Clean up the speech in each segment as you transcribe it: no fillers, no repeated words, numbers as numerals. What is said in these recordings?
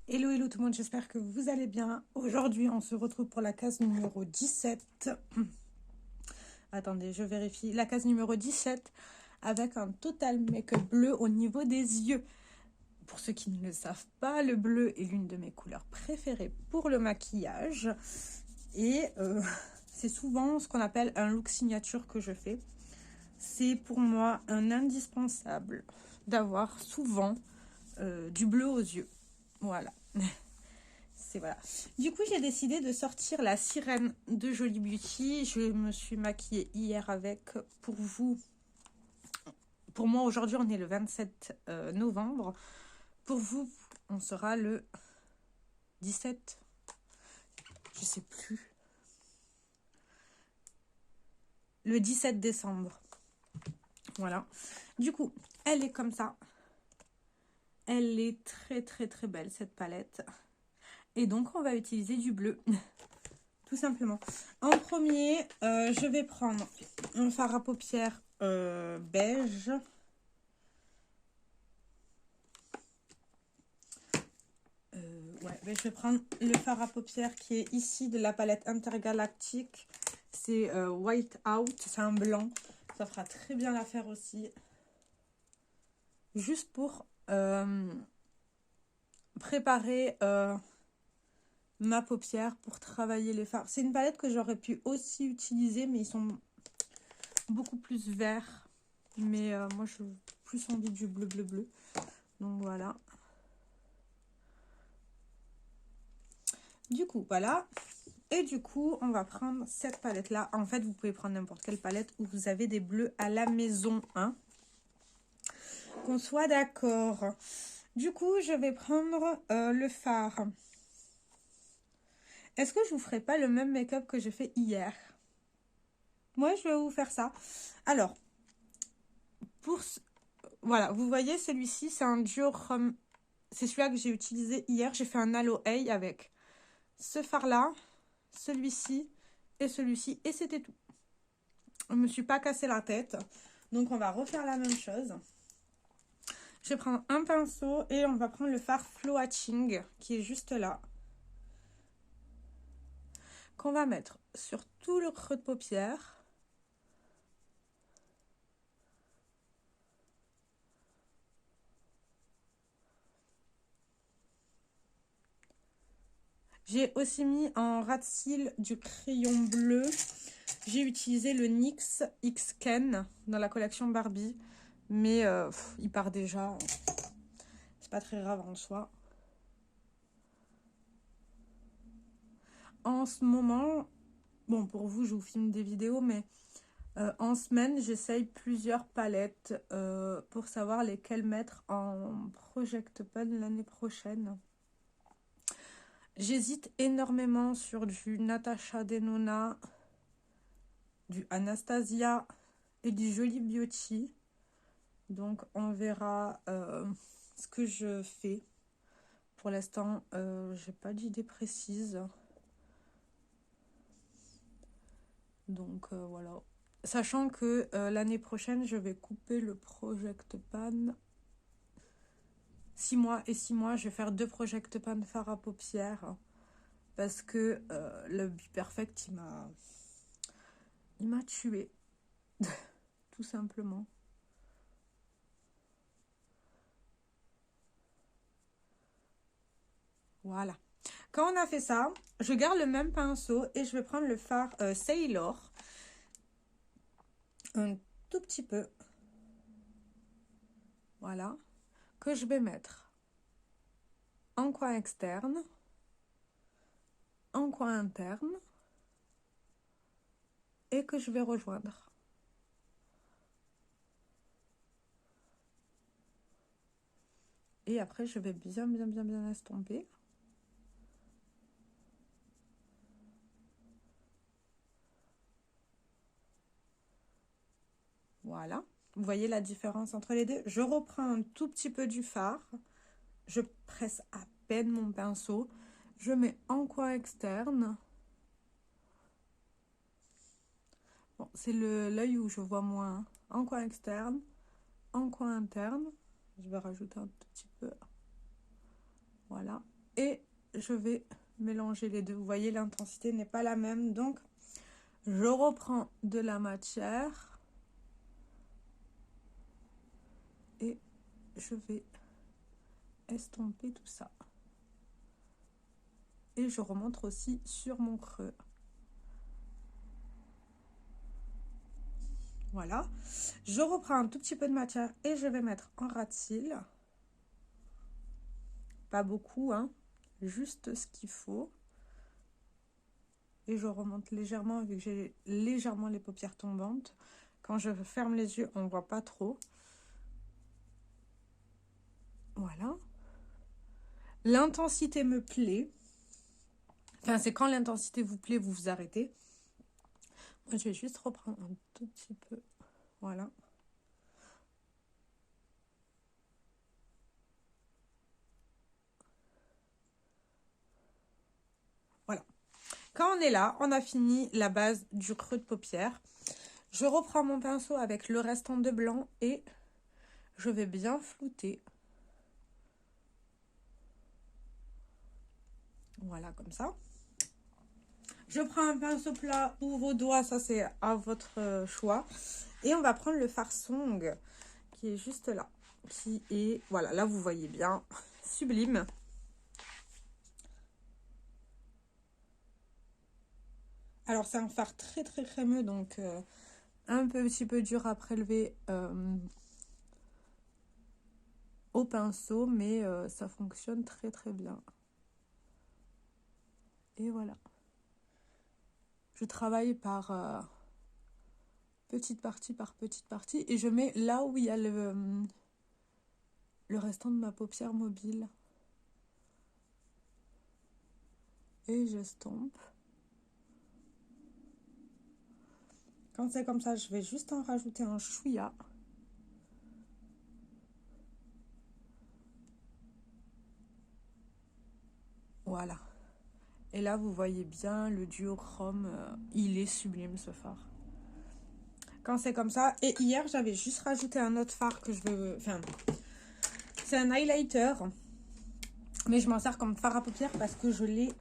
Hello, hello tout le monde, j'espère que vous allez bien. Aujourd'hui, on se retrouve pour la case numéro 17. Attendez, je vérifie. La case numéro 17 avec un total make-up bleu au niveau des yeux. Pour ceux qui ne le savent pas, le bleu est l'une de mes couleurs préférées pour le maquillage. Et c'est souvent ce qu'on appelle un look signature que je fais. C'est pour moi un indispensable d'avoir souvent du bleu aux yeux. Voilà. Voilà. Du coup, j'ai décidé de sortir la sirène de Jolie Beauty. Je me suis maquillée hier avec. Pour vous, pour moi, aujourd'hui, on est le 27 novembre. Pour vous, on sera le 17. Je sais plus. Le 17 décembre. Voilà. Du coup, elle est comme ça. Elle est très, très, très belle, cette palette. Et donc, on va utiliser du bleu. Tout simplement. En premier, je vais prendre un fard à paupières beige. Je vais prendre le fard à paupières qui est ici de la palette Intergalactique. C'est White Out, c'est un blanc. Ça fera très bien l'affaire aussi. Juste pour préparer ma paupière pour travailler les fards. C'est une palette que j'aurais pu aussi utiliser, mais ils sont beaucoup plus verts. Mais moi, j'ai plus envie du bleu, bleu, bleu. Donc voilà. Du coup, voilà. Et du coup, on va prendre cette palette-là. En fait, vous pouvez prendre n'importe quelle palette où vous avez des bleus à la maison. Hein. Qu'on soit d'accord. Du coup, je vais prendre le fard. Est-ce que je vous ferai pas le même make-up que j'ai fait hier? Moi, je vais vous faire ça. Alors, voilà, vous voyez, celui-ci, c'est un dur... c'est celui-là que j'ai utilisé hier. J'ai fait un aloe avec ce fard-là, celui-ci et celui-ci. Et c'était tout. Je ne me suis pas cassé la tête. Donc, on va refaire la même chose. Je vais prendre un pinceau et on va prendre le fard Flowatching qui est juste là. Qu'on va mettre sur tout le creux de paupière. J'ai aussi mis en ras de cils du crayon bleu. J'ai utilisé le NYX X Ken dans la collection Barbie. Mais il part déjà. C'est pas très grave en soi. En ce moment, bon pour vous je vous filme des vidéos, mais en semaine j'essaye plusieurs palettes pour savoir lesquelles mettre en Project Pan l'année prochaine. J'hésite énormément sur du Natasha Denona, du Anastasia et du Jolie Beauty. Donc on verra ce que je fais. Pour l'instant, j'ai pas d'idée précise. Donc voilà. Sachant que l'année prochaine, je vais couper le Project Pan. 6 mois et 6 mois, je vais faire 2 Project Pan fard à paupières. Parce que le Be Perfect, il m'a tué. Tout simplement. Voilà. Quand on a fait ça, je garde le même pinceau et je vais prendre le fard Sailor. Un tout petit peu. Voilà. Que je vais mettre en coin externe, en coin interne et que je vais rejoindre. Et après, je vais bien estomper. Voilà. Vous voyez la différence entre les deux? Je reprends un tout petit peu du fard. Je presse à peine mon pinceau. Je mets en coin externe. Bon, c'est l'œil où je vois moins. En coin externe, en coin interne. Je vais rajouter un tout petit peu. Voilà. Et je vais mélanger les deux. Vous voyez, l'intensité n'est pas la même. Donc, je reprends de la matière. Et je vais estomper tout ça. Et je remonte aussi sur mon creux. Voilà. Je reprends un tout petit peu de matière et je vais mettre en ras de cils. Pas beaucoup, hein. Juste ce qu'il faut. Et je remonte légèrement vu que j'ai légèrement les paupières tombantes. Quand je ferme les yeux, on ne voit pas trop. Voilà. L'intensité me plaît. Enfin, c'est quand l'intensité vous plaît, vous vous arrêtez. Moi, je vais juste reprendre un tout petit peu. Voilà. Voilà. Quand on est là, on a fini la base du creux de paupière. Je reprends mon pinceau avec le restant de blanc et je vais bien flouter. Voilà, comme ça. Je prends un pinceau plat ou vos doigts, ça c'est à votre choix. Et on va prendre le fard Song qui est juste là. Qui est, voilà, là vous voyez bien, sublime. Alors c'est un fard très très crémeux, donc un petit peu dur à prélever au pinceau, mais ça fonctionne très très bien. Et voilà. Je travaille par petite partie par petite partie et je mets là où il y a le restant de ma paupière mobile. Et j'estompe. Quand c'est comme ça, je vais juste en rajouter un chouïa. Voilà. Et là, vous voyez bien le duochrome. Il est sublime, ce fard. Quand c'est comme ça. Et hier, j'avais juste rajouté un autre fard que je veux... Enfin, c'est un highlighter. Mais je m'en sers comme fard à paupières parce que je l'ai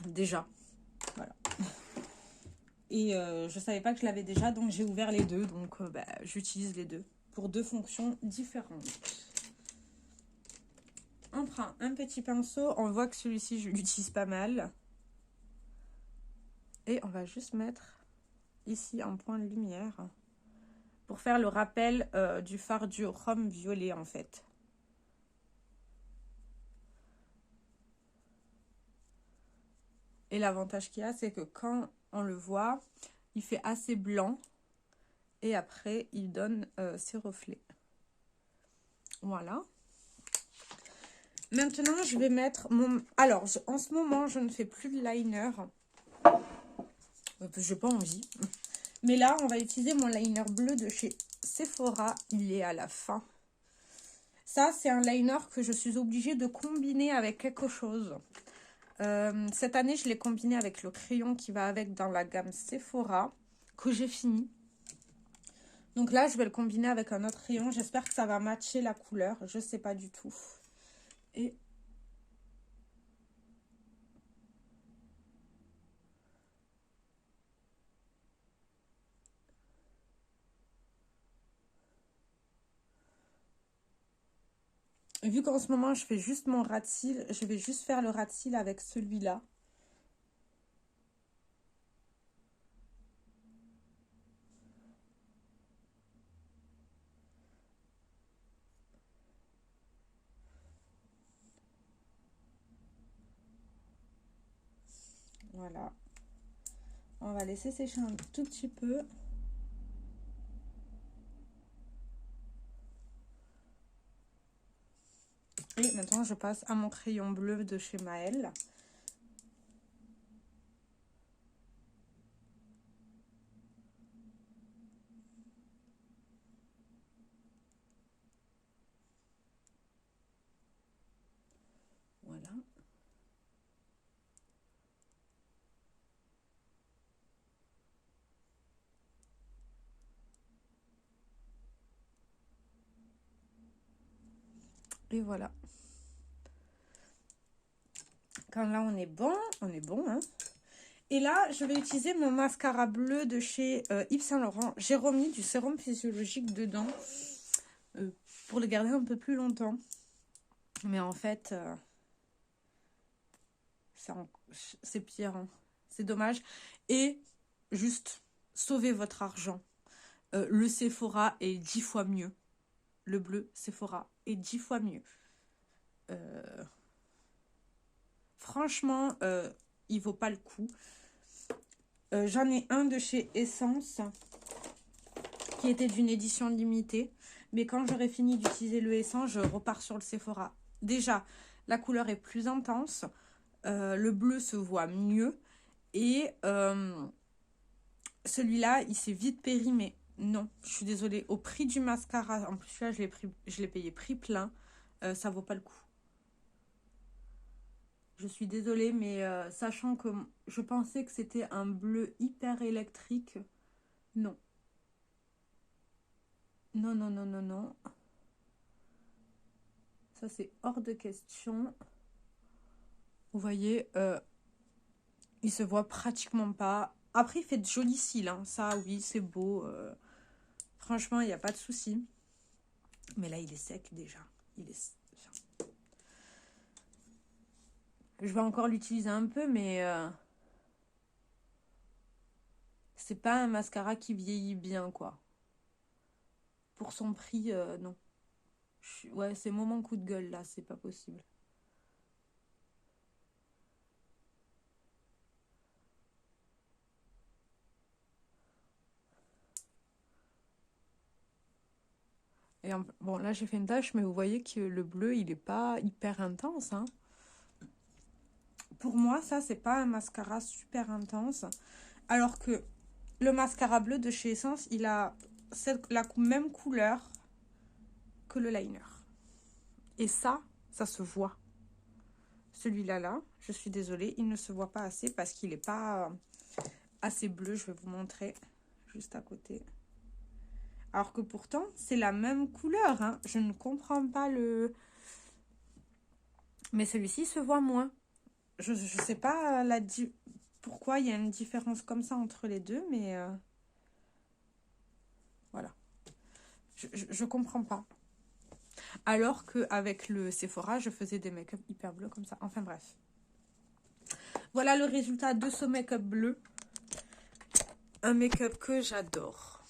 déjà. Voilà. Et je savais pas que je l'avais déjà, donc j'ai ouvert les deux. Donc j'utilise les deux pour deux fonctions différentes. On prend un petit pinceau. On voit que celui-ci, je l'utilise pas mal. Et on va juste mettre ici un point de lumière pour faire le rappel du fard duochrome violet en fait. Et l'avantage qu'il y a, c'est que quand on le voit, il fait assez blanc et après il donne ses reflets. Voilà. Maintenant, je vais mettre mon... Alors, en ce moment, je ne fais plus de liner. Je n'ai pas envie. Mais là, on va utiliser mon liner bleu de chez Sephora. Il est à la fin. Ça, c'est un liner que je suis obligée de combiner avec quelque chose. Cette année, je l'ai combiné avec le crayon qui va avec dans la gamme Sephora, que j'ai fini. Donc là, je vais le combiner avec un autre crayon. J'espère que ça va matcher la couleur. Je ne sais pas du tout. Et vu qu'en ce moment, je fais juste mon ras de cils, je vais juste faire le ras de cils avec celui-là. Voilà. On va laisser sécher un tout petit peu. Et maintenant, je passe à mon crayon bleu de chez Maëlle. Voilà. Et voilà. Quand là, on est bon, hein. Et là, je vais utiliser mon mascara bleu de chez Yves Saint Laurent. J'ai remis du sérum physiologique dedans pour le garder un peu plus longtemps. Mais en fait, c'est pire, hein. C'est dommage. Et juste, sauvez votre argent. Le Sephora est 10 fois mieux. Le bleu Sephora est 10 fois mieux. Franchement, il vaut pas le coup. J'en ai un de chez Essence qui était d'une édition limitée. Mais quand j'aurai fini d'utiliser le Essence, je repars sur le Sephora. Déjà, la couleur est plus intense. Le bleu se voit mieux. Et celui-là, il s'est vite périmé. Non, je suis désolée. Au prix du mascara, en plus là, je l'ai payé prix plein. Ça vaut pas le coup. Je suis désolée, mais sachant que je pensais que c'était un bleu hyper électrique. Non. Non, non, non, non, non. Ça, c'est hors de question. Vous voyez, il se voit pratiquement pas. Après, il fait de jolis cils, hein. Ça, oui, c'est beau. Franchement, il n'y a pas de souci. Mais là, il est sec déjà. Il est... Je vais encore l'utiliser un peu, mais c'est pas un mascara qui vieillit bien, quoi. Pour son prix, non. Ouais, c'est mon coup de gueule, là. C'est pas possible. Et bon, là, j'ai fait une tache, mais vous voyez que le bleu, il est pas hyper intense, hein. Pour moi, ça, c'est pas un mascara super intense. Alors que le mascara bleu de chez Essence, il a la même couleur que le liner. Et ça se voit. Celui-là, là, je suis désolée, il ne se voit pas assez parce qu'il n'est pas assez bleu. Je vais vous montrer juste à côté. Alors que pourtant, c'est la même couleur, hein. Je ne comprends pas le... Mais celui-ci se voit moins. Je ne sais pas pourquoi il y a une différence comme ça entre les deux, mais voilà. Je comprends pas. Alors qu'avec le Sephora, je faisais des make-up hyper bleus comme ça. Enfin bref. Voilà le résultat de ce make-up bleu. Un make-up que j'adore.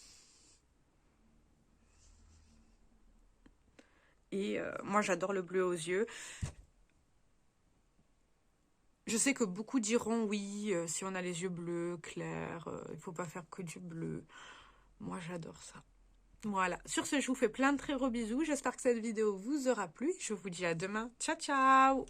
Et moi, j'adore le bleu aux yeux. Je sais que beaucoup diront oui, si on a les yeux bleus, clairs, il ne faut pas faire que du bleu. Moi, j'adore ça. Voilà. Sur ce, je vous fais plein de très gros bisous. J'espère que cette vidéo vous aura plu. Je vous dis à demain. Ciao, ciao!